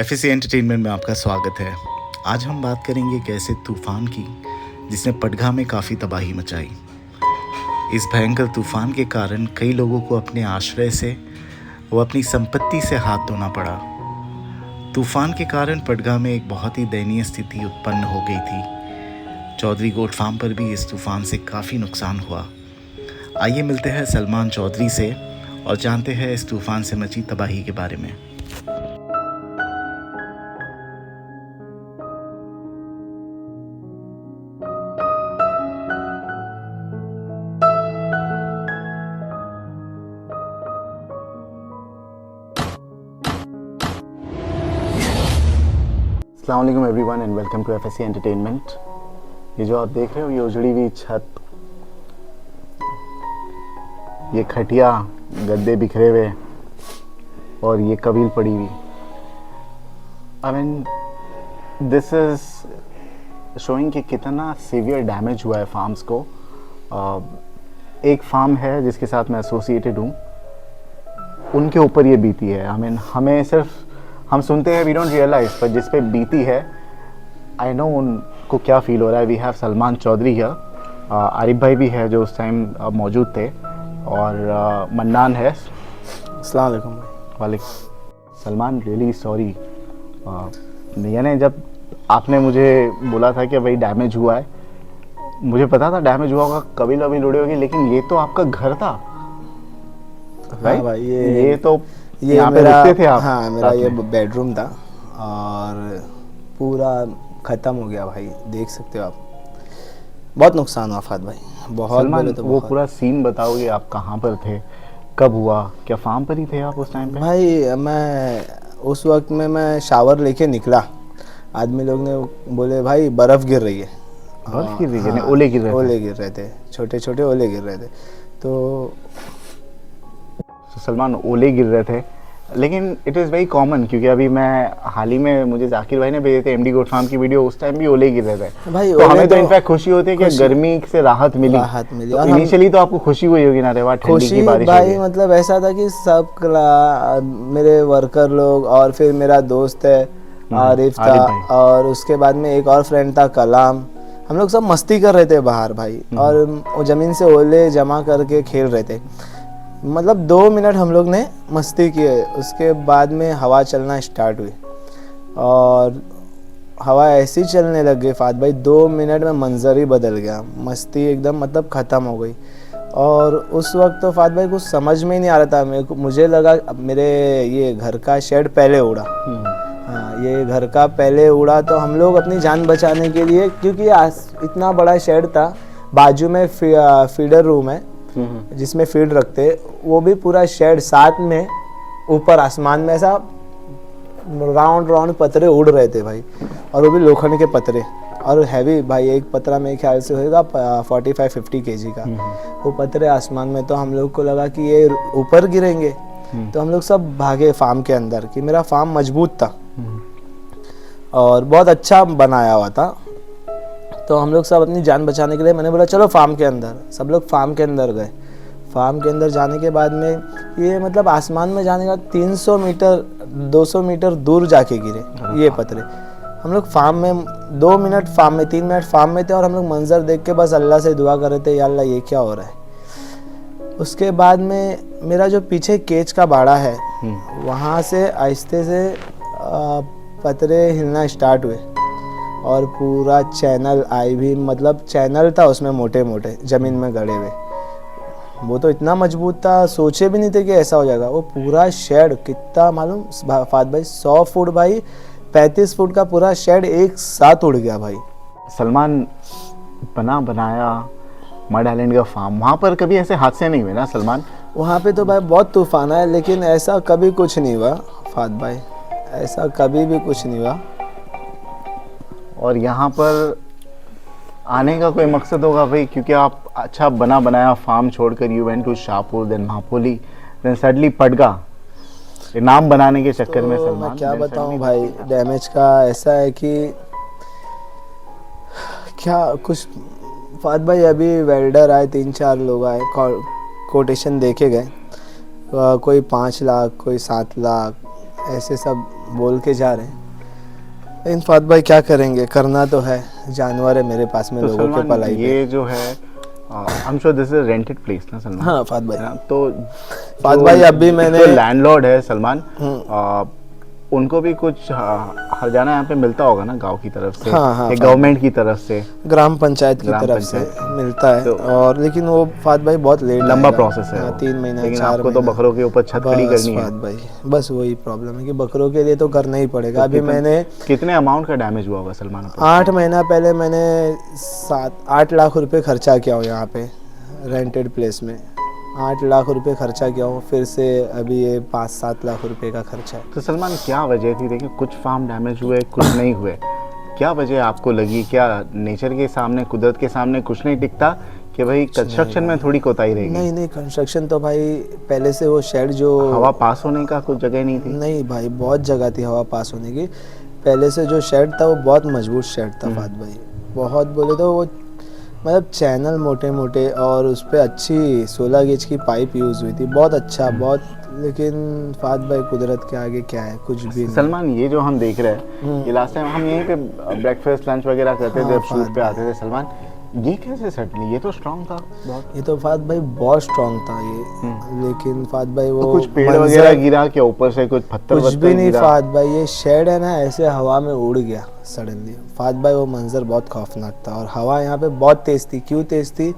FSc entertainment में आपका स्वागत है। आज हम बात करेंगे एक ऐसे तूफान की जिसने पटगा में काफ़ी तबाही मचाई। इस भयंकर तूफान के कारण कई लोगों को अपने आश्रय से व अपनी संपत्ति से हाथ धोना पड़ा। तूफान के कारण पटगा में एक बहुत ही दयनीय स्थिति उत्पन्न हो गई थी। चौधरी गोट फार्म पर भी इस तूफान से काफ़ी नुकसान हुआ। आइए मिलते हैं सलमान चौधरी से और जानते हैं इस तूफान से मची तबाही के बारे में। अस्सलाम वालेकुम everyone and welcome to FSC entertainment. ये जो आप देख रहे हो ये उजड़ी हुई छत, ये खटिया, गद्दे बिखरे हुए और ये कबील पड़ी हुई। I mean this is showing कि कितना सीवियर डैमेज हुआ है फार्म्स को। एक फार्म है जिसके साथ मैं एसोसिएटेड हूँ, उनके ऊपर ये बीती है। आई मीन हमें सिर्फ हम सुनते हैं, वी डोंट रियलाइज, पर जिस पे बीती है आई नो उनको क्या फील हो रहा है। वी हैव सलमान चौधरी है, आरिफ भाई भी है जो उस टाइम मौजूद थे, और मन्नान है। अस्सलाम वालेकुम भाई। वालेकुम। सलमान रियली सॉरी, यानी जब आपने मुझे बोला था कि भाई डैमेज हुआ है, मुझे पता था डैमेज हुआ होगा, कभी उड़ी होगी, लेकिन ये तो आपका घर था। हाँ भाई, ये तो ये यहाँ पे मेरा, रुकते थे आप? हाँ मेरा ये बेडरूम था और पूरा ख़त्म हो गया भाई, देख सकते हो आप। बहुत नुकसान हुआ फात भाई, बहुत। सलमान तो वो बहुत। पूरा सीन बताओगे, आप कहाँ पर थे, कब हुआ, क्या फार्म पर ही थे आप उस टाइम पे? भाई मैं उस वक्त में मैं शावर लेके निकला, आदमी लोग ने बोले भाई बर्फ़ गिर रही है। बर्फ गिर रही है? हाँ, ओले गिर रहे थे? ओले गिर रहे थे, छोटे छोटे ओले गिर रहे थे। तो सलमान ओले गिर रहे थे, लेकिन इट इज़ वेरी कॉमन, क्योंकि अभी मैं हाल ही में मुझे जाकिर भाई ने भेजे थे एमडी गोट फार्म की वीडियो, उस टाइम भी ओले गिर रहे थे भाई तो हमें तो इनफैक्ट खुशी होती है कि गर्मी से राहत मिली। और तो इनिशियली तो आपको खुशी हुई होगी ना, रे वाह ठंडी की बारिश हो भाई, गई। मतलब ऐसा था कि सब मेरे वर्कर लोग और फिर मेरा दोस्त है आरिफ था, आरिफ और उसके बाद में एक और फ्रेंड था कलाम। हम लोग सब मस्ती कर रहे थे बाहर भाई, और वो ज़मीन से ओले जमा करके खेल रहे थे। मतलब 2 मिनट हम लोग ने मस्ती किए, उसके बाद में हवा चलना स्टार्ट हुई और हवा ऐसी चलने लग गई फात भाई, 2 मिनट में मंजर ही बदल गया, मस्ती एकदम मतलब ख़त्म हो गई। और उस वक्त तो फात भाई कुछ समझ में ही नहीं आ रहा था। मुझे लगा मेरे ये घर का शेड पहले उड़ा। हाँ, ये घर का पहले उड़ा तो हम लोग अपनी जान बचाने के लिए, क्योंकि इतना बड़ा शेड था, बाजू में फीडर रूम है जिसमें फीड रखते, वो भी पूरा शेड, साथ में ऊपर आसमान में ऐसा राउंड पतरे उड़ रहे थे भाई, और वो भी लोखंड के पतरे, और हैवी भाई। एक पतरा मेरे ख्याल से होगा 45-50 kg का, वो पतरे आसमान में। तो हम लोग को लगा कि ये ऊपर गिरेंगे, तो हम लोग सब भागे फार्म के अंदर, कि मेरा फार्म मजबूत था और बहुत अच्छा बनाया हुआ था। तो हम लोग सब अपनी जान बचाने के लिए, मैंने बोला चलो फार्म के अंदर। सब लोग फार्म के अंदर गए। फार्म के अंदर जाने के बाद में ये मतलब आसमान में जाने का 300 मीटर 200 मीटर दूर जाके गिरे ये पतरे। हम लोग फार्म में 2 मिनट फार्म में, 3 मिनट फार्म में थे, और हम लोग मंजर देख के बस अल्लाह से दुआ कर रहे थे, या अल्लाह ये क्या हो रहा है। उसके बाद में मेरा जो पीछे केज का बाड़ा है, वहाँ से आहिस्ते से पतरे हिलना स्टार्ट हुए, और पूरा चैनल आई भी, मतलब चैनल था उसमें मोटे मोटे ज़मीन में गड़े हुए। वो तो इतना मजबूत था, सोचे भी नहीं थे कि ऐसा हो जाएगा। वो पूरा शेड कितना मालूम फात भाई, 100 फुट भाई, 35 फुट का पूरा शेड एक साथ उड़ गया भाई। सलमान बनाया मड आइलैंड का फार्म, वहाँ पर कभी ऐसे हादसे नहीं हुए ना सलमान? वहाँ पे तो भाई बहुत तूफान आया, लेकिन ऐसा कभी कुछ नहीं हुआ फात भाई, ऐसा कभी भी कुछ नहीं हुआ। और यहाँ पर आने का कोई मकसद होगा भाई, क्योंकि आप अच्छा बनाया फार्म छोड़कर you went to Shahpur, then Mahapoli, then suddenly Patga, ये नाम बनाने के चक्कर में सलमान। मैं क्या बताऊँ भाई, डैमेज का ऐसा है कि क्या कुछ फात भाई, अभी वेल्डर आए, 3-4 लोग आए, कोटेशन देके गए, कोई 5 लाख, कोई 7 लाख, ऐसे सब बोल के जा रहे हैं, लेकिन फात भाई क्या करेंगे, करना तो है, जानवर है मेरे पास में तो लोगों के सलमान पलाई पे। ये जो है I am sure this is rented place ना सलमान? हाँ फात भाई, तो फात भाई अभी मैंने जो लैंडलॉर्ड है सलमान, उनको भी कुछ हर्जाना यहाँ पे मिलता होगा ना गांव की तरफ से, हाँ, या गवर्नमेंट की तरफ से? ग्राम पंचायत की ग्राम तरफ से पंचायत। मिलता है, तो और लेकिन वो फात भाई बहुत लेट लंबा आएगा। प्रोसेस है हाँ, वो। 3 महीना लेकिन 4 आपको तो महीना। बकरों के ऊपर छत खड़ी बस करनी है। फात भाई, बस वही प्रॉब्लम है कि बकरों के लिए तो करना ही पड़ेगा। अभी मैंने कितने अमाउंट का डैमेज हुआ होगा सलमान? 8 महीना पहले मैंने 7-8 लाख रुपए खर्चा किया हूँ यहाँ पे रेंटेड प्लेस में। 8 लाख रुपए खर्चा किया हूँ, फिर से अभी ये 5-7 लाख रुपए का खर्चा है। तो सलमान क्या वजह थी? देखिए कुछ फार्म डैमेज हुए, कुछ नहीं हुए, क्या वजह आपको लगी? क्या नेचर के सामने, कुदरत के सामने कुछ नहीं टिकता कि भाई कंस्ट्रक्शन में थोड़ी कोताही रहेगी? नहीं कंस्ट्रक्शन तो भाई पहले से वो शेड जो हवा पास होने का कुछ जगह नहीं थी? नहीं भाई, बहुत जगह थी हवा पास होने की। पहले से जो शेड था वो बहुत मजबूत शेड था फात भाई, बहुत बोले तो वो मतलब चैनल मोटे मोटे, और उस पर अच्छी 16 गेज की पाइप यूज़ हुई थी, बहुत अच्छा बहुत। लेकिन फात भाई कुदरत के आगे क्या है, कुछ भी नहीं। सलमान ये जो हम देख रहे हैं, ये लास्ट टाइम हम यहीं पे ब्रेकफास्ट लंच वगैरह करते थे, जब शूट पे आते थे सलमान, ये कैसे सेट नहीं? ये तो स्ट्रांग था बहुत। ये तो फात भाई बहुत स्ट्रांग था ये, लेकिन फात भाई वो तो कुछ पेड़ वगैरह गिरा क्या ऊपर से, कुछ पत्थर कुछ वत्थर भी नहीं गिरा? फात भाई, ये शेड है ना ऐसे हवा में उड़ गया सडनली फात भाई। वो मंजर बहुत खौफनाक था, और हवा यहाँ पे बहुत तेज थी। क्यों तेज थी?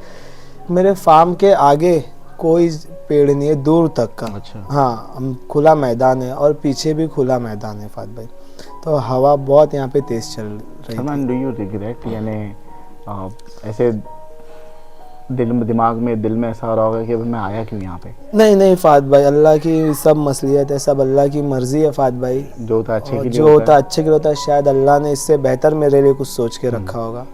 मेरे फार्म के आगे कोई पेड़ नहीं है दूर तक का। अच्छा। हाँ, हम खुला मैदान है, और पीछे भी खुला मैदान है फात भाई, तो हवा बहुत यहाँ पे तेज चल रही सलमान डू यू रिग्रेट, यानी ऐसे दिमाग में, दिल में ऐसा आ रहा होगा कि मैं आया क्यों यहाँ पे? नहीं फात भाई, अल्लाह की सब मसलियत है, सब अल्लाह की मर्जी है फात भाई। जो होता अच्छे के लिए जो होता अच्छे के लिए होता है, शायद अल्लाह ने इससे बेहतर मेरे लिए कुछ सोच के रखा होगा।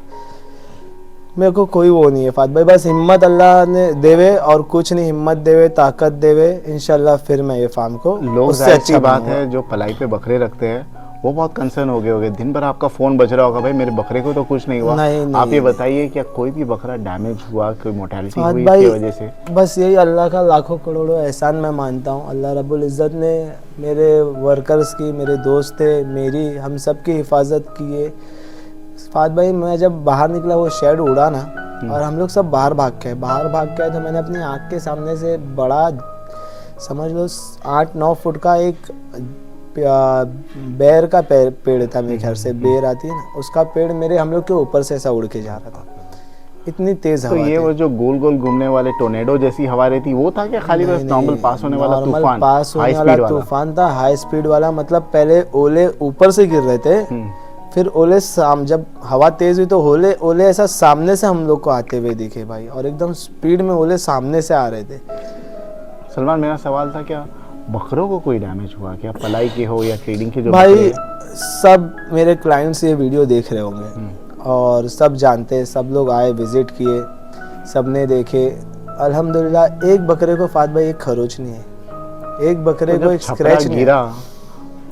मेरे को कोई वो नहीं है फात भाई, बस हिम्मत अल्लाह ने देवे और कुछ नहीं, हिम्मत देवे, ताकत देवे, इंशाल्लाह फिर मैं ये फार्म को लोग उससे अच्छी अच्छा बात बनाऊंगा। है जो पलाई पे बकरे रखते हैं, वो बहुत कंसर्न हो गए होंगे। दिन भर आपका फोन बज रहा होगा, भाई मेरे बकरे को तो कुछ नहीं हुआ। नहीं, आप ये बताइए, क्या कोई भी बकरा डैमेज हुआ, कोई मोर्टेलिटी फात हुई भाई, इसकी वजह से? बस यही अल्लाह का लाखों करोड़ों एहसान मैं मानता हूँ। अल्लाह रब्बुल इज़्ज़त ने मेरे वर्कर्स की, मेरे दोस्त थे, मेरी, हम सब की हिफाजत की है फात भाई। मैं जब बाहर निकला वो शेड उड़ा ना, और हम लोग सब बाहर भाग के आए, तो मैंने अपनी आँख के सामने से बड़ा, समझ लो 8-9 फुट का एक बेर का पेड़ था, मेरे ख्याल से बेर आती है ना, उसका पेड़ मेरे हम लोग के ऊपर से ऐसा उड़ के जा रहा था, इतनी तेज तो हवा ये थी। वो जो गोल गोल घूमने वाले टोर्नेडो जैसी हवा रहती, वो था क्या खाली बस नॉर्मल पास होने वाला नॉर्मल तूफान? पास हाई होने स्पीड वाला वाला? तूफान था, हाई स्पीड वाला। मतलब पहले ओले ऊपर से गिर रहे थे, फिर ओले जब हवा तेज हुई तो ओले ऐसा सामने से हम लोग को आते हुए दिखे भाई, और एकदम स्पीड में ओले सामने से आ रहे थे। सलमान मेरा सवाल था, क्या बकरों को कोई डैमेज हुआ क्या? पलाई के हो या ट्रेडिंग के जो भाई बकरे? सब मेरे क्लाइंट्स ये वीडियो देख रहे होंगे, और सब जानते हैं, सब लोग आए, विजिट किए, सबने देखे। अल्हम्दुलिल्लाह एक बकरे को फात भाई एक खरोच नहीं है, एक बकरे तो को जब एक छपरा स्क्रैच नहीं है। गिरा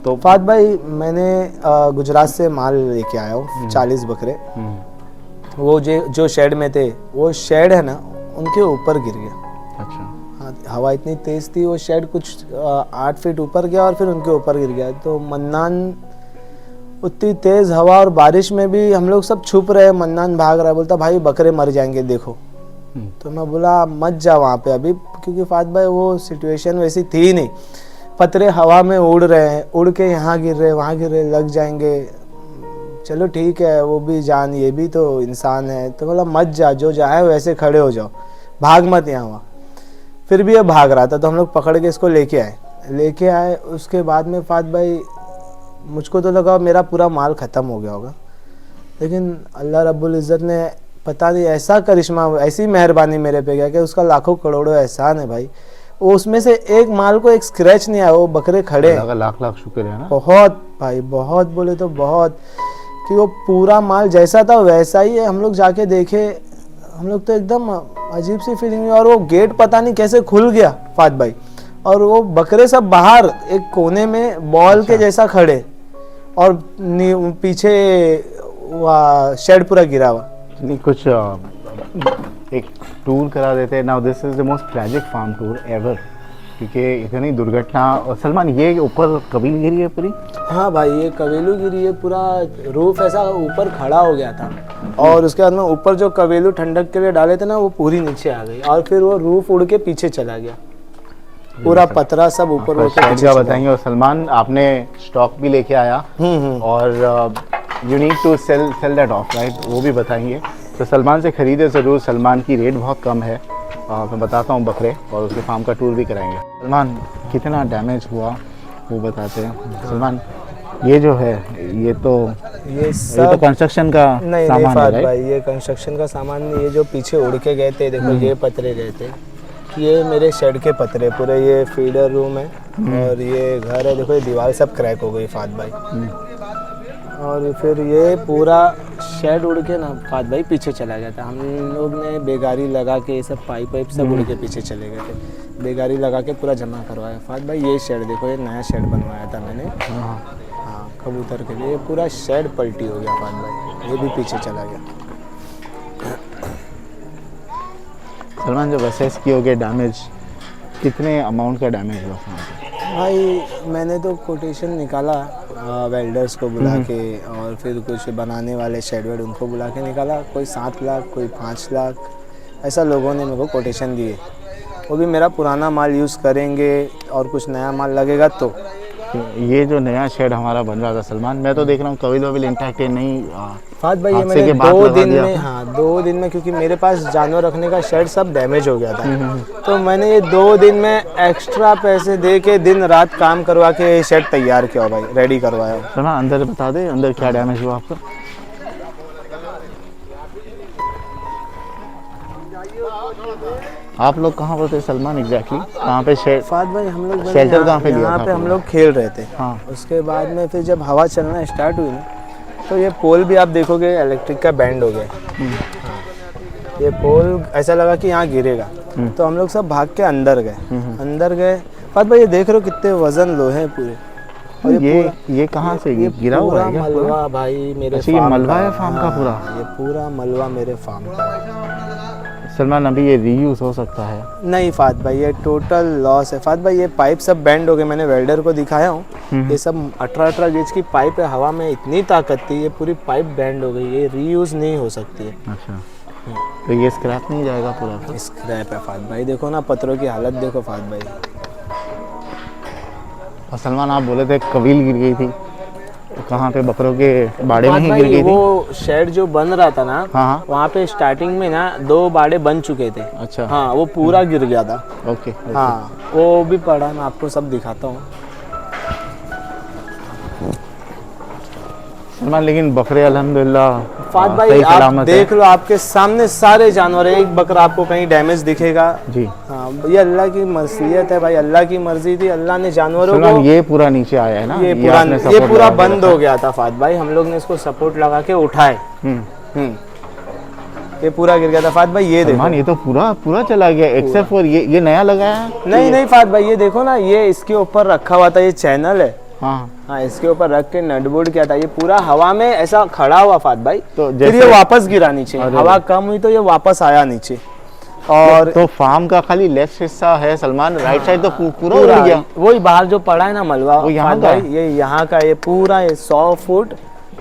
तो फात भाई मैंने गुजरात से माल लेके आया हूँ 40 बकरे, वो जो शेड में थे, वो शेड है ना उनके ऊपर गिर गया। अच्छा। हाँ, हवा इतनी तेज थी, वो शेड कुछ 8 फीट ऊपर गया और फिर उनके ऊपर गिर गया। तो मन्नान, उतनी तेज हवा और बारिश में भी हम लोग सब छुप रहे, मन्नान भाग रहा है, बोलता भाई बकरे मर जाएंगे देखो। तो मैं बोला मत जा वहाँ पे अभी, क्योंकि फात भाई वो सिचुएशन वैसी थी नहीं, पतरे हवा में उड़ रहे हैं, उड़ के यहाँ गिर रहे, वहाँ गिर रहे, लग जाएंगे। चलो ठीक है, वो भी जान, ये भी तो इंसान है। तो बोला मत जा, जो जाए वैसे खड़े हो जाओ, भाग मत यहाँ वहाँ। फिर भी ये भाग रहा था, तो हम लोग पकड़ के इसको लेके आए। उसके बाद में फात भाई मुझको तो लगा मेरा पूरा माल ख़त्म हो गया होगा, लेकिन अल्लाह रब्बुल इज़्ज़त ने पता नहीं ऐसा करिश्मा, ऐसी मेहरबानी मेरे पे किया कि उसका लाखों करोड़ों एहसान है भाई। वो उसमें से एक माल को एक स्क्रैच नहीं आया, वो बकरे खड़े हैं। लाख लाख शुक्र है ना। बहुत भाई, बहुत बोले तो बहुत, कि वो पूरा माल जैसा था वैसा ही है। हम लोग जाके देखे, हम लोग तो एकदम अजीब सी फीलिंग हुई, और वो गेट पता नहीं कैसे खुल गया फात भाई, और वो बकरे सब बाहर एक कोने में बॉल के जैसा खड़े, और पीछे शेड पूरा गिरा हुआ। नहीं कुछ एक टूर करा देते। Now this is the most tragic farm tour ever क्योंकि इतनी दुर्घटना। और सलमान ये ऊपर कबील गिरी है पूरी? हाँ भाई, ये कबीलू गिरी है, पूरा रूफ ऐसा ऊपर खड़ा हो गया था और उसके बाद में ऊपर जो कबीलू ठंडक के लिए डाले थे ना वो पूरी नीचे आ गई और फिर वो रूफ उड़ के पीछे चला गया, पूरा पतरा सब ऊपर उड़ के शेड पीछे का चला बताएंगे। और सलमान आपने स्टॉक भी लेके आया और you need to sell that off, right? वो भी बताएंगे। तो सलमान से खरीदे ज़रूर, सलमान की रेट बहुत कम है। मैं बताता हूँ बकरे और उसके फार्म का टूर भी कराएंगे। सलमान कितना डैमेज हुआ वो बताते हैं। सलमान ये जो है ये तो कंस्ट्रक्शन का नहीं सामान फाद है, भाई, ये कंस्ट्रक्शन का सामान नहीं, ये जो पीछे उड़ के गए थे देखो, ये पतरे गए थे, ये मेरे शेड के पतरे पूरे, ये फीडर रूम है और ये घर है, देखो ये दीवार सब क्रैक हो गई फाद भाई। और फिर ये पूरा शेड उड़ के ना फाद भाई पीछे चला गया था। हम लोग ने बेगारी लगा के ये सब पाइप वाइप सब उड़ के पीछे चले गए थे, बेगारी लगा के पूरा जमा करवाया फाद भाई। ये शेड देखो, ये नया शेड बनवाया था मैंने, हाँ कबूतर के लिए, पूरा शेड पलटी हो गया फाद भाई, ये भी पीछे चला गया। सलमान जब असेस किए डैमेज, कितने अमाउंट का डैमेज हुआ भाई? मैंने तो कोटेशन निकाला वेल्डर्स को बुला के और फिर कुछ बनाने वाले शेड वेड उनको बुला के निकाला, कोई 7 लाख कोई 5 लाख ऐसा लोगों ने मेरे को कोटेशन दिए। वो भी मेरा पुराना माल यूज़ करेंगे और कुछ नया माल लगेगा तो। ये जो नया शेड हमारा बन रहा था सलमान, मैं तो देख रहा हूँ कविल वविल इंटैक्ट है नहीं फाद भाई? ये मैंने 2 दिन में, हाँ 2 दिन में, क्योंकि मेरे पास जानवर रखने का शेड सब डैमेज हो गया था, तो मैंने ये 2 दिन में एक्स्ट्रा पैसे दे के दिन रात काम करवा के ये शेड तैयार किया भाई, रेडी करवाया। सलमान अंदर बता दे, अंदर क्या डैमेज हुआ आपका? आप लोग कहाँ पर थे सलमान एग्जैक्टली? कहाँ पे शेड? फाद भाई हम लोग शेल्टर कहाँ पे लिया था? यहाँ पे हम लोग खेल रहे थे। हाँ। उसके बाद में फिर जब हवा चलना स्टार्ट हुई ना, तो ये पोल भी आप देखोगे इलेक्ट्रिक का बैंड हो गया। हाँ। ये पोल ऐसा लगा कि यहाँ गिरेगा, तो हम लोग सब भाग के अंदर गए। फाद भाई ये देख रहे हो कितने वजन लोहे हैं पूरे। और ये कहाँ से ये गिरा हुआ है क्या? मलबा भाई मेरे ये मलबा है फार्म का पूरा? ये पूरा मलबा मेरे फार्म का है। सलमान अभी ये रीयूज हो सकता है? नहीं फाद भाई, ये टोटल लॉस है फाद भाई। ये पाइप सब बेंड हो गए, मैंने वेल्डर को दिखाया हूँ, ये सब 18 गेज की पाइप है, हवा में इतनी ताकत थी, ये पूरी पाइप बेंड हो गई, ये रीयूज नहीं हो सकती है। अच्छा, तो ये स्क्रैप नहीं जाएगा पूरा? स्क्रैप है फाद भाई, देखो ना पत्थरों की हालत देखो फाद भाई। और सलमान आप बोले थे कबील गिर गई थी, कहाँ पे? बकरों के बाड़े में ही गिर गई थी? वो शेड जो बन रहा था ना, हाँ। वहाँ पे स्टार्टिंग में ना 2 बाड़े बन चुके थे। अच्छा। हाँ, वो पूरा गिर गया था। ओके। हाँ, वो भी पड़ा, मैं आपको सब दिखाता हूँ सलमान। लेकिन बकरे अल्हम्दुलिल्लाह फाद भाई आप देख लो, आपके सामने सारे जानवर है, एक बकरा आपको कहीं डैमेज दिखेगा? जी हाँ, ये अल्लाह की मर्जियत है भाई, अल्लाह की मर्जी थी, अल्लाह ने जानवरों को। ये पूरा नीचे आया है ना, ये पूरा बंद हो गया था फाद भाई, हम लोग ने इसको सपोर्ट लगा के उठाए। ये पूरा गिर गया था फाद भाई। ये देखो, ये तो पूरा चला गया एक्सेप्ट फॉर ये नया लगाया है। नहीं फाद भाई, ये देखो ना, ये इसके ऊपर रखा हुआ था, ये चैनल है। हाँ, इसके ऊपर रख के नटबोर्ड किया था, ये पूरा हवा में ऐसा खड़ा हुआ फाद भाई, तो फिर ये वापस गिरा नीचे, हवा कम हुई तो ये वापस आया नीचे। और तो फार्म का खाली लेफ्ट हिस्सा है सलमान, राइट साइड तो पूरा उड़ गया। वही बाहर जो पड़ा है ना मलबा, वो यहाँ का है? ये यहाँ का, ये पूरा 100 फुट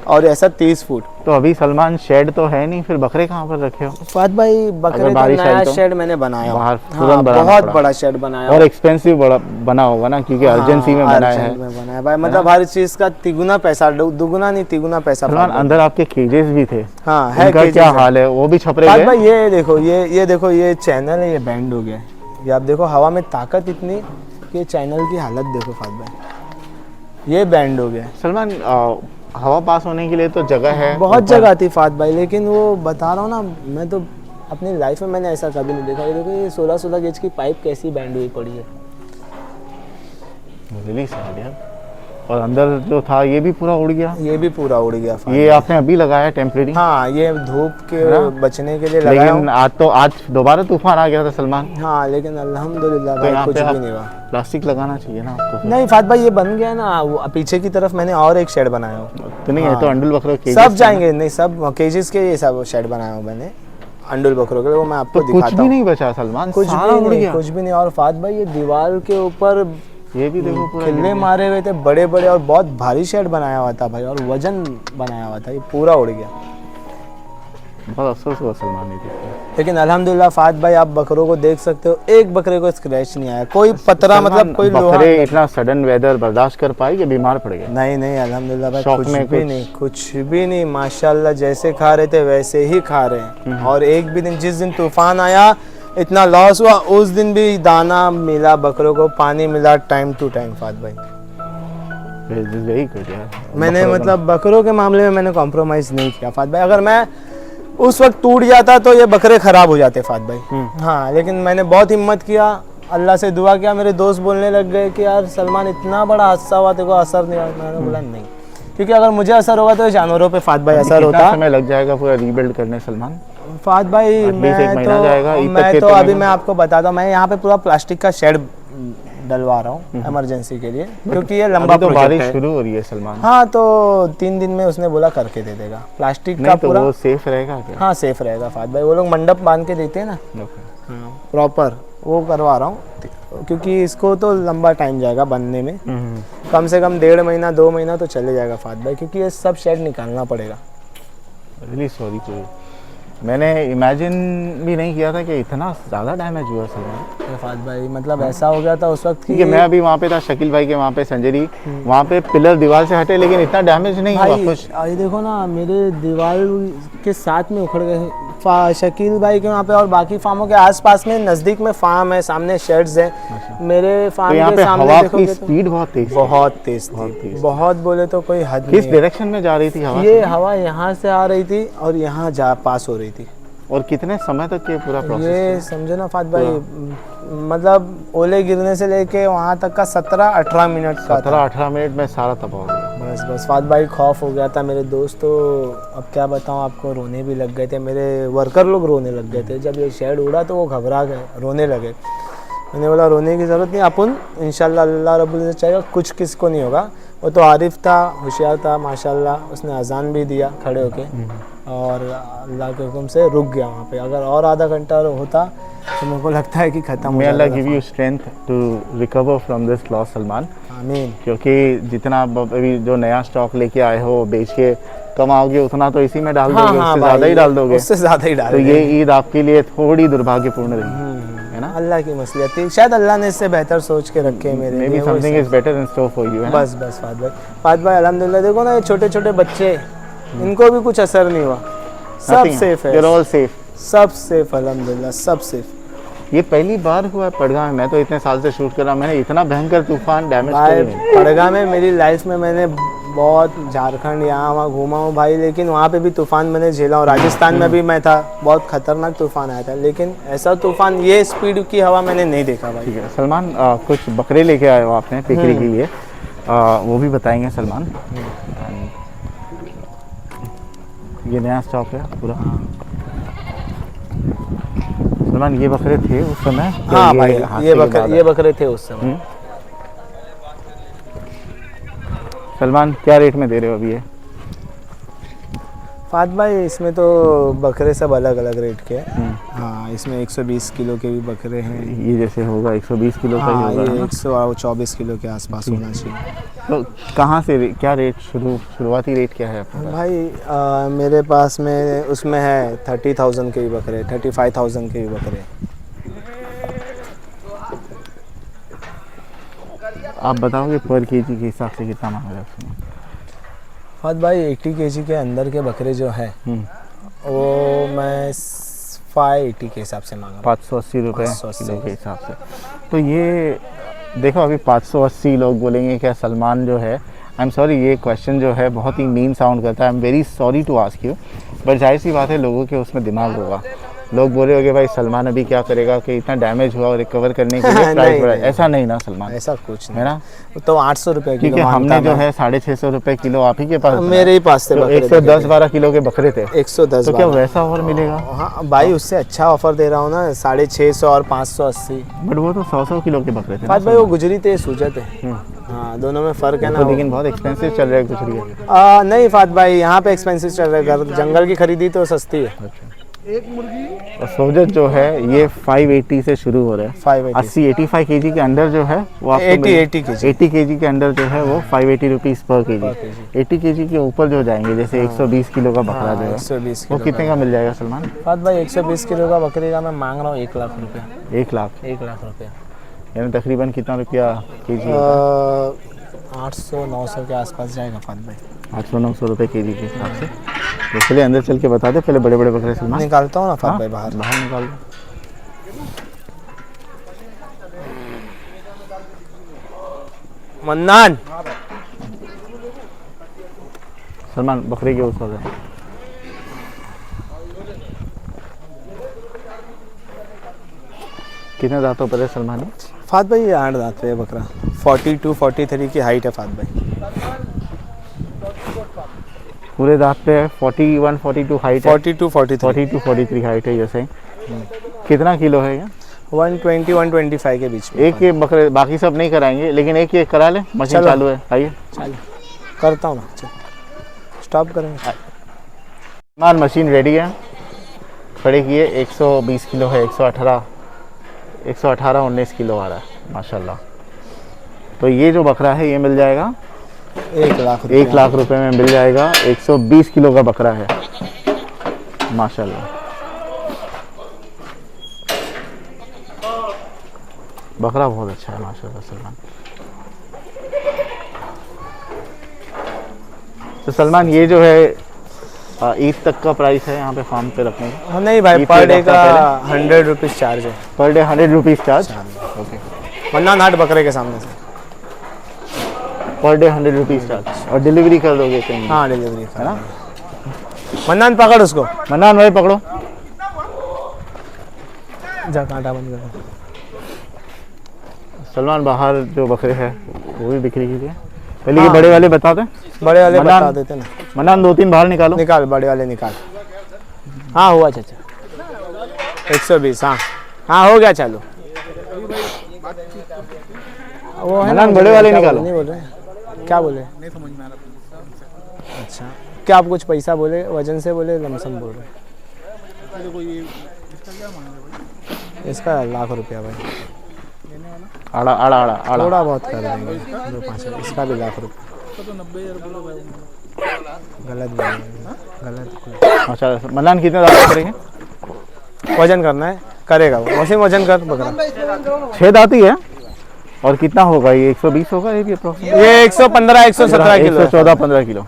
और ऐसा 30 फुट। तो अभी सलमान शेड तो है नहीं, फिर बकरे कहाँ पर रखे हो? फाद भाई बकरे का नया शेड मैंने बनाया, बाहर बहुत बड़ा शेड बनाया और एक्सपेंसिव बना होगा ना, क्योंकि अर्जेंसी में बनाया है भाई, मतलब हर चीज का तिगुना पैसा, दुगुना नहीं तिगुना पैसा। सलमान अंदर आपके केजेस भी थे? हाँ है। क्या हाल है? वो भी छपरे गए? भाई ये देखो, ये देखो, ये चैनल है, ये बैंड हो गया। ये आप देखो, हवा में ताकत इतनी कि चैनल की हालत देखो फाद भाई, ये बैंड हो गया। सलमान हवा पास होने के लिए तो जगह है, बहुत जगह थी फाद भाई, लेकिन वो बता रहा हूँ ना, मैं तो अपनी लाइफ में मैंने ऐसा कभी नहीं देखा। ये देखो, ये 16 गेज की पाइप कैसी बैंड हुई पड़ी है। रियली सैड यार। और अंदर जो था ये भी पूरा उड़ गया? ये भी पूरा उड़ गया। ये आपने अभी लगाया टेम्परेरी? हाँ, ये धूप के बचने के लिए लगाया। लेकिन आज दोबारा तूफान आ गया था सलमान। हाँ, लेकिन अल्हम्दुलिल्लाह भाई कुछ भी नहीं हुआ। प्लास्टिक लगाना चाहिए ना आपको। नहीं फाद भाई, ये बन गया ना, वो पीछे की तरफ मैंने और एक शेड बनाया हूँ। तो नहीं है तो अंडुल बकरे सब जाएंगे, नहीं सब केजेस के ये सब शेड बनाया हूँ मैंने। अंडुल बकरों के लिए, वो मैं आपको तो कुछ दिखाता भी हूँ। नहीं बचा सलमान, कुछ सारा भी उड़ नहीं, गया। कुछ भी नहीं। और फात भाई ये दीवार के ऊपर ये भी देखो पूरा खिल्ले मारे हुए थे बड़े बड़े, और बहुत भारी शेड बनाया हुआ था भाई, और वजन बनाया हुआ था, ये पूरा उड़ गया। बहुत अफसोस हुआ सलमान ने देखा। लेकिन अल्हम्दुलिल्लाह फात भाई, आप बकरों को देख सकते हो, एक बकरे को स्क्रैच नहीं आया, कोई पतरा मतलब कोई लोहा बकरे इतना सडन वेदर बर्दाश्त कर पाए कि बीमार पड़ गए? नहीं नहीं, अल्हम्दुलिल्लाह भाई शौक कुछ में भी नहीं, कुछ भी नहीं, माशाल्लाह जैसे खा रहे थे वैसे ही खा रहे हैं। और एक भी दिन, जिस दिन तूफान आया इतना लॉस हुआ, उस दिन भी दाना मिला बकरों को, पानी मिला टाइम टू टाइम फात भाई। वेरी गुड यार। मैंने बकरों का- मतलब बकरों के मामले में मैंने कॉम्प्रोमाइज़ नहीं किया फात भाई। अगर मैं उस वक्त टूट जाता तो ये बकरे ख़राब हो जाते फात भाई। हाँ, लेकिन मैंने बहुत हिम्मत किया, अल्लाह से दुआ किया। मेरे दोस्त बोलने लग गए कि यार सलमान इतना बड़ा हादसा हुआ, तेरे को असर नहीं आया। मैंने बोला नहीं, क्योंकि अगर मुझे असर होगा तो जानवरों पे फात भाई असर कितना होता। समय लग जाएगा पूरा रीबिल्ड करने सलमान? फात भाई At least एक महीना जाएगा, ईद तक मैं के तो तो अभी मिनिमम। मैं आपको बताता हूँ, मैं यहाँ पे पूरा प्लास्टिक का शेड डलवा रहा हूँ इमरजेंसी के लिए, क्योंकि ये लंबा अभी तो प्रोजेक्ट बारिश है। शुरू हो रही है सलमान। हाँ, तो 3 दिन में उसने बोला करके दे देगा प्लास्टिक का नहीं तो पूरा। वो सेफ रहेगा क्या? हाँ, सेफ रहेगा फात भाई, वो लोग मंडप बांध के देते हैं ना। ओके। हाँ, प्रॉपर वो करवा रहा हूँ, क्योंकि इसको तो लंबा टाइम जाएगा बनने में, कम से कम 1.5 महीना 2 महीना तो चले जाएगा फात भाई, क्योंकि ये सब शेड निकालना पड़ेगा। Really sorry too. मैंने इमेजिन भी नहीं किया था कि इतना ज़्यादा डैमेज हुआ सलमान। फात भाई मतलब ऐसा हो गया था उस वक्त क्योंकि मैं अभी वहाँ पे था शकील भाई के वहाँ पे संजरी, वहाँ पे पिलर दीवार से हटे लेकिन इतना डैमेज नहीं हुआ भाई कुछ। ये देखो ना, मेरे दीवार के साथ में उखड़ गए। शकील भाई के वहाँ पे और बाकी फार्मों के आसपास में नज़दीक में फार्म है, सामने शेड्स हैं। मेरे तो फार्म यहाँ के पे सामने हवा की देखोगे तो स्पीड बहुत तेज थी। बहुत तेज बहुत थी, तेज। बहुत बोले तो कोई हद किस नहीं है। डायरेक्शन में जा रही थी हवा? ये हवा यहाँ से आ रही थी और यहाँ जा पास हो रही थी। और कितने समय तक ये पूरा प्रोसेस? ये समझो ना फात भाई, मतलब ओले गिरने से लेके वहाँ तक का 17-18 मिनट का था। 17-18 मिनट में सारा तबाह हो गया। बस फात भाई खौफ हो गया था। मेरे दोस्त तो अब क्या बताऊँ आपको, रोने भी लग गए थे, मेरे वर्कर लोग रोने लग गए थे। जब ये शेड उड़ा तो वो घबरा गए, रोने लगे। मैंने बोला रोने की ज़रूरत नहीं, अपन इंशाल्लाह अल्लाह रब्बुल इज़्ज़त चाहेगा कुछ किसको नहीं होगा। वो तो आरिफ था, होशियार था माशाल्लाह, उसने अजान भी दिया खड़े होके, और अल्लाह के हुक्म से रुक गया वहाँ पे। अगर और आधा घंटा होता तो मेरे को लगता है कि ख़त्म हो May Allah जाता। give you strength to recover from this loss Salman. आमीन। क्योंकि जितना आप अभी जो नया स्टॉक लेके आए हो बेच के कमाओगे उतना तो इसी में डाल दोगे, उससे ज़्यादा ही डाल दोगे। उससे ज़्यादा ही डाल तो ये ईद आपके लिए थोड़ी दुर्भाग्यपूर्ण रही है ना? अल्लाह की मसलियत थी, शायद अल्लाह ने इससे बेहतर सोच के रखे हैं मेरे मे बी लिए। वो something is better in store for you, है ना? बस फात भाई अल्हम्दुलिल्लाह। देखो ना ये छोटे छोटे बच्चे, इनको भी कुछ असर नहीं हुआ, सब सेफ है, They're all safe। सब सेफ अल्हम्दुलिल्लाह, सब सेफ। ये पहली बार हुआ है पड़गा में, मैं तो इतने साल से शूट कर रहा हूँ, मैंने इतना भयंकर तूफान डैमेज भाई नहीं। पड़गा में मेरी लाइफ में मैंने बहुत झारखंड यहाँ वहाँ घूमा हूँ भाई, लेकिन वहाँ पे भी तूफान मैंने झेला हूँ। राजस्थान में भी मैं था, बहुत खतरनाक तूफान आया था, लेकिन ऐसा तूफान ये स्पीड की हवा मैंने नहीं देखा भाई। ठीक है सलमान, कुछ बकरे लेके आए हो आपने बिक्री के लिए, वो भी बताएंगे सलमान। ये नया स्टॉक है पूरा। सलमान ये बकरे थे उस समय? हाँ भाई, हादसे के बाद ये बकरे थे उस समय। सलमान क्या रेट में दे रहे हो अभी ये? फात भाई इसमें तो बकरे सब अलग अलग रेट के हैं। हाँ, इसमें 120 किलो के भी बकरे हैं। ये जैसे होगा 120 किलो का ही हाँ, होगा, है ये ना? 124 किलो के आसपास होना चाहिए। तो कहाँ से क्या रेट शुरुआती रेट क्या है आपके पास? भाई मेरे पास में उसमें है 30,000 के भी बकरे, 35,000 के भी बकरे। आप बताओगे पर केजी के हिसाब से कितना मांग रहे हैं? फात भाई 80 केजी के अंदर के बकरे जो है वो मैं 580 के हिसाब से मांग रहा 580 रुपये 580 किलो के हिसाब से। तो ये देखो अभी 580 लोग बोलेंगे क्या सलमान जो है, आई एम सॉरी ये क्वेश्चन जो है बहुत ही मीन साउंड करता है, I am very sorry to ask you, but जाहिर सी बात है लोगों के उसमें दिमाग होगा। लोग बोले होंगे भाई सलमान अभी क्या करेगा कि इतना डैमेज हुआ और रिकवर करने के लिए प्राइस बढ़ा। ऐसा नहीं ना सलमान, ऐसा कुछ नहीं है ना? तो 800 रुपये क्योंकि किलो हमने जो है 650 रुपये किलो आप ही के पास मेरे ही पास से बकरे 110-12 किलो के बकरे थे। 110। तो क्या वैसा और मिलेगा? हाँ भाई, उससे अच्छा ऑफर दे रहा हूँ ना, 650 और 580। बट वो तो 100 किलो के बकरे थे। फात भाई वो गुजरी थे, सूजत है। हाँ, दोनों में फ़र्क है ना। तो लेकिन बहुत एक्सपेंसिव चल रहा है कुछ। नहीं फात भाई, यहाँ पे एक्सपेंसिव चल रहा है, जंगल की खरीदी तो सस्ती है। और सोजत जो है ये 580 से शुरू हो रहा है। 580 85 केजी के अंडर जो है वो आपको 80 केजी 80 केजी के अंडर जो है वो 580 रुपीज़ पर केजी। 80 केजी के ऊपर जो जाएंगे जैसे 120 किलो का बकरा जो है 120 वो कितने का मिल जाएगा सलमान? फात भाई 120 किलो का बकरी का मैं मांग रहा हूँ 1 लाख रुपया। 1 लाख 1 लाख रुपया यानी तकरीबन कितना रुपया केजी? 800-900 के आसपास जाएगा फात भाई। 800-900 रुपये केजी के हिसाब से। तो चलिए अंदर चल के बता दे पहले बड़े बड़े बकरे सलमान। निकालता हूँ ना फात हाँ? भाई बाहर। बाहर निकाल दो। मन्नान सलमान बकरे के ऊपर है। कितने दांतों पर है सलमान? फात भाई ये 8 दांत पे है बकरा। 42-43 की हाइट है फात भाई। पूरे दांत पे है। 41-42 हाइट है। 42-43 42-43 हाइट है जैसे। कितना किलो है ये? 120-125 के बीच में। एक ये बकरे बाकी सब नहीं कराएंगे लेकिन एक ये करा ले। मशीन चलो। चालू है आइए। चलो करता हूँ ना। चलो स्टॉप करेंगे। सलमान मशीन रेडी है। खड़े किए 120 किलो है। 118-19 किलो आ रहा है माशाल्लाह। तो ये जो बकरा है ये मिल जाएगा 1 लाख 1 लाख रुपए में मिल जाएगा। 120 किलो का बकरा है माशाल्लाह। बकरा बहुत अच्छा है माशाल्लाह सलमान। तो सलमान ये जो है ईद तक का प्राइस है यहाँ पे फार्म पे रखने का? हाँ नहीं भाई ईद पर पे डे रखा का पहले? 100 रुपीज़ चार्ज है। Per day 100 rupees charge. Okay. Mannan हाट बकरे के सामने से। पर डे 100 रुपीज़ चार्ज और डिलीवरी कर दोगे कहीं? हाँ डिलीवरी है ना? मन्नान पकड़ उसको। मन्नान भाई पकड़ो। जा कांटा बंद कर। सलमान बाहर जो बकरे हैं वो भी बिक्री कीजिए। पहले ये हाँ। बड़े वाले बता दें। बड़े वाले मन्नान- बता देते ना। मन्नान 2-3 बाहर निकालो। निकाल बड़े वाले निकाल। हाँ हुआ चाचा 120। हाँ हाँ हो गया चलो। वो है मन्नान ना, बड़े वाले क्या निकालो। नहीं बोल रहे क्या बोले? नहीं समझ में आ रहा। अच्छा क्या आप कुछ पैसा बोले वजन से बोले लमसम बोल रहे? इसका 1 लाख रुपया भाई। आड़ा आड़ा आड़ा आड़ा। थोड़ा बहुत कर देंगे 2-5। इसका भी 1 लाख रुपया। गलत बोल रहे हैं, गलत। अच्छा मन्नान कितने दांत करेंगे? वजन करना है करेगा वो। वैसे वजन कर बकरा। 6 दांती है। और कितना होगा ये? 120 होगा ये भी अप्रोक्सीमेट? ये 115-117 किलो है। 114-15 किलो।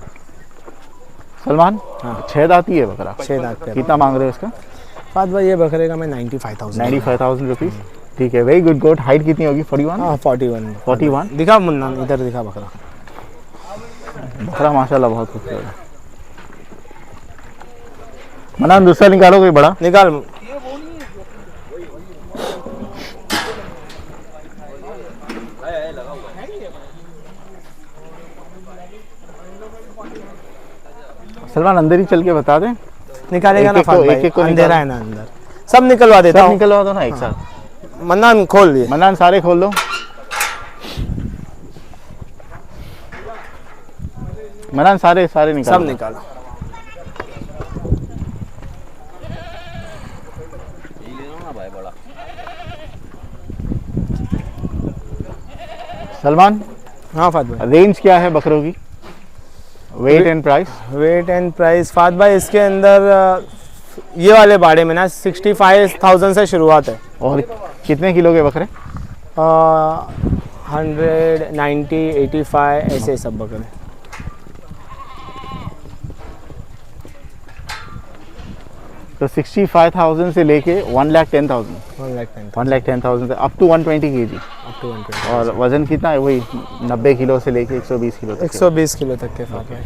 सलमान हाँ। 6 दांती है बकरा। 6 दांत पे। कितना मांग रहे हो इसका? फात भाई ये बकरे का मैं 95,000। 95,000 रुपीज़। ठीक है वेरी गुड गोट। हाइट कितनी होगी? 41? हाँ 41। 41? दिखा मुन्ना इधर दिखा बकरा। बकरा माशाल्लाह बहुत खूबसूरत है। मन्नान दूसरा निकालो कोई बड़ा। निकाल। सलमान अंदर ही चल के बता दें। निकालेगा ना एक-एक फात को- भाई। एक-एक को अंधेरा निकाल। है ना अंदर। सब निकलवा देता सब हूँ। निकलवा दो ना एक साथ। मन्नान खोल दिए। मन्नान सारे खोल दो। मन्नान सारे निकालो। सब निकालो। सलमान हाँ फात भाई रेंज क्या है बकरों की? Weight and price? Weight and price फात भाई इसके अंदर ये वाले बाड़े में ना 65,000 से शुरुआत है। और कितने किलो के बकरे? 100, 90, 85 ऐसे सब बकरे। तो 65,000 से लेके 1,10,000 1,10,000 से up to 120 KG. up to 120। और वजन कितना है? वही 90 किलो से लेके 120 किलो तक। 120 किलो तक के फात भाई।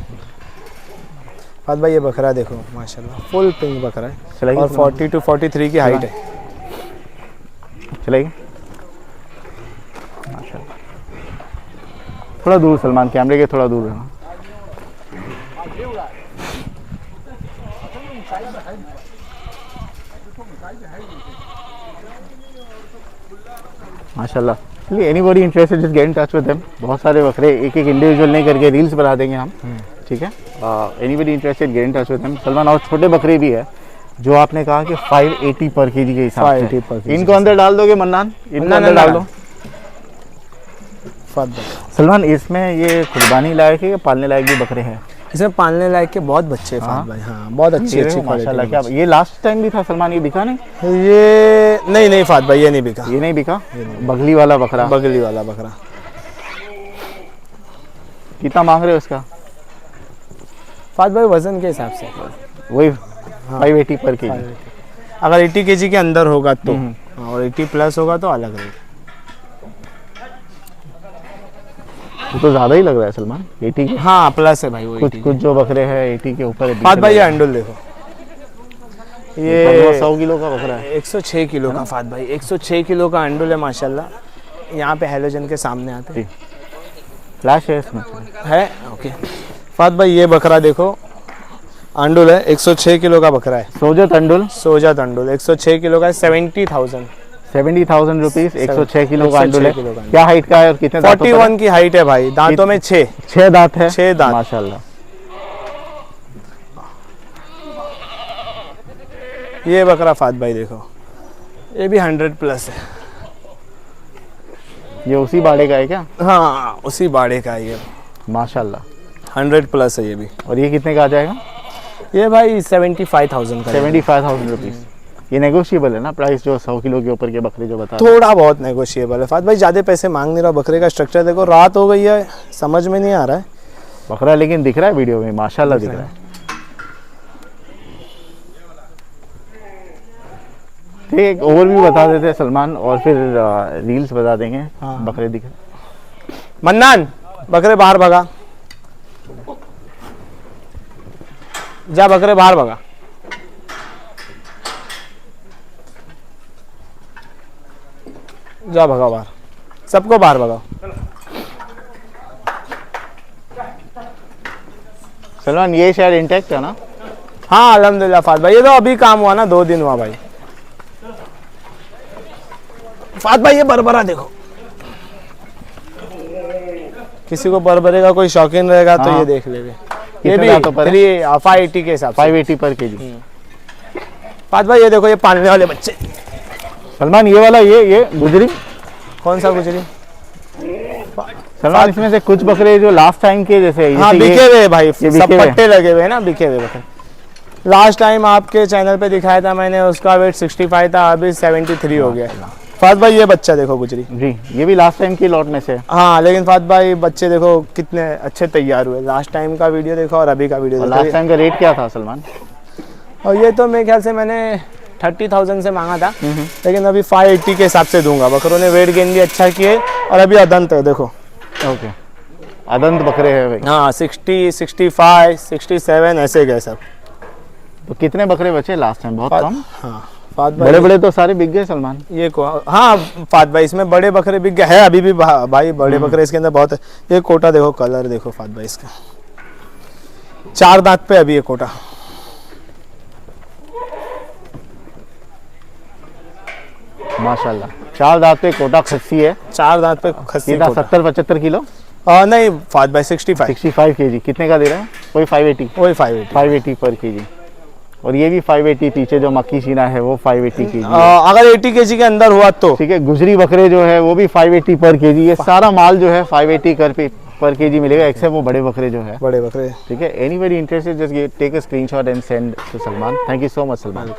फात भाई ये बकरा देखो माशाल्लाह फुल पिंक बकरा है चलेगी और सलमान? 40 to 43 की हाइट है। चलेगी माशाल्लाह। थोड़ा दूर सलमान, कैमरे के थोड़ा दूर रहना। माशाल्लाह। चलिए anybody interested just get in touch with them. बहुत सारे बकरे एक एक इंडिविजुअल नहीं करके रील्स बना देंगे हम। ठीक है anybody interested get in touch with them. Salman और छोटे बकरे भी है जो आपने कहा कि 580 पर केजी के हिसाब 580 पर से। केजी इनको अंदर डाल दोगे मन्नान? इनको अंदर डाल दो। फात भाई सलमान, इसमें ये कुर्बानी लायक है या पालने लायक भी बकरे हैं? इसमें पालने लायक के बहुत बच्चे हैं फात भाई। हाँ बहुत अच्छी ये अच्छी देखो माशाल्लाह। क्वालिटी क्या ये लास्ट टाइम भी था सलमान, ये बिका नहीं? ये नहीं फात भाई, ये नहीं बिका। ये नहीं बिका। बगली वाला बकरा, बगली वाला बकरा कितना मांग रहे हो इसका? फात भाई वजन के हिसाब से वही 580 पर केजी। अगर 80 केजी के अंदर होगा तो, और 80 प्लस होगा तो अलग रेट। वो तो ज्यादा ही लग रहा है सलमान, 80 के। हाँ प्लस है भाई वो। कुछ जो बकरे हैं 80 के ऊपर है। फात भाई ये अंडुल देखो, ये 100 किलो का बकरा है। 106 किलो का फात भाई, 106 किलो का अंडुल है माशाल्लाह। यहाँ पे हेलोजन के सामने आते हैं। फ्लैश है इसमें है ओके। फात भाई ये बकरा देखो, अंडुल है, 106 किलो का बकरा है। सोजत अंडुल, सोजा अंडुल 106 किलो का है, 70,000 रुपीज। 106 किलो का अंडुल 106 किलो है। का क्या हाइट का है और कितने दांतों का? 41 की हाइट है भाई, दांतों में 6 दांत है। 6 दांत माशाल्लाह। ये बकरा फात भाई देखो, ये भी 100 प्लस है। ये उसी बाड़े का है क्या? हाँ उसी बाड़े का है ये, माशाल्लाह। 100 प्लस है ये भी। और ये कितने का आ जाएगा? ये भाई 75,000 का है। 75,000 रुपीज। ये नेगोशिएबल है ना प्राइस, जो 100 किलो के ऊपर के बकरे जो बता रहे थोड़ा बहुत नेगोशिएबल है फात भाई, ज़्यादा पैसे मांग नहीं रहा। बकरे का स्ट्रक्चर देखो, रात हो गई है समझ में नहीं आ रहा है हैं? बकरा लेकिन दिख रहा है वीडियो में, माशाल्लाह दिख रहा है। ठीक है, एक ओवर भी बता देते हैं सलमान, और फिर रील्स बता देंगे। हाँ। बकरे दिख मन्नान बकरे बाहर भगा, जा बकरे बाहर भगा। जा भगाओ बाहर, सबको बाहर भगाओ। सलमान, ये शायद इंटैक्ट है ना? हाँ अल्हम्दुलिल्लाह फात भाई, ये तो अभी काम हुआ ना, 2 दिन हुआ भाई। फात भाई ये बरबरा देखो, किसी को बरबरे का कोई शौकीन रहेगा तो हाँ। ये देख लेंगे। ये कितने भी दांतों पर है? 580 के हिसाब से। 580 पर केजी। फात भाई ये देखो, ये पालने वाले बच्चे। सलमान, ये वाला ये गुजरी कौन सा गुजरी? सलमान, इसमें से कुछ बकरे जो लास्ट टाइम के जैसे हाँ जैसे बिके हुए भाई, ये सब बिके हुए। पट्टे लगे हुए हैं ना, बिके हुए बकरे। लास्ट टाइम आपके चैनल पे दिखाया था मैंने, उसका वेट 65 था, अभी 73 हो गया। फात भाई ये बच्चा देखो गुजरी जी, ये भी लास्ट टाइम की लॉट में से। हाँ, लेकिन फात भाई बच्चे देखो कितने अच्छे तैयार हुए। लास्ट टाइम का वीडियो देखो और अभी का वीडियो और देखो। लास्ट टाइम का रेट क्या था सलमान? और ये तो मेरे ख्याल से मैंने 30,000 से मांगा था, लेकिन अभी 580 के हिसाब से दूंगा। बकरों ने वेट गेन भी अच्छा किए, और अभी अदंत है देखो। ओके, अदंत बकरे हैं भाई। हाँ 60, 65, 67 ऐसे गए सब। तो कितने बकरे बचे लास्ट टाइम? बहुत कम। हाँ फात भाई बड़े बड़े तो सारे बिक गए सलमान। ये को हाँ फात भाई, इसमें बड़े बकरे बिक गए हैं अभी भी भाई, बड़े बकरे इसके अंदर बहुत है। ये कोटा देखो, कलर देखो फात भाई इसका, 4 दांत पे अभी ये कोटा। माशाल्लाह, 4 दांत पे कोटा खस्सी है। 4 दांत पे खस्सी कितना? कोटा। 70-75 किलो? नहीं फात भाई 65 65 केजी। कितने का दे रहा है? वही 580। वही 580। 580 पर केजी। और ये भी 580। पीछे जो मक्की सीना है वो 580 केजी। अगर 80 केजी के अंदर हुआ तो ठीक है। गुजरी बकरे जो है वो भी 580 पर केजी। ये सारा माल जो है 580 पर केजी मिलेगा, एक्सेप्ट वो बड़े बकरे जो है। बड़े बकरे। ठीक है। Anybody interested, just take a screenshot and send to Salman. Thank you so much Salman.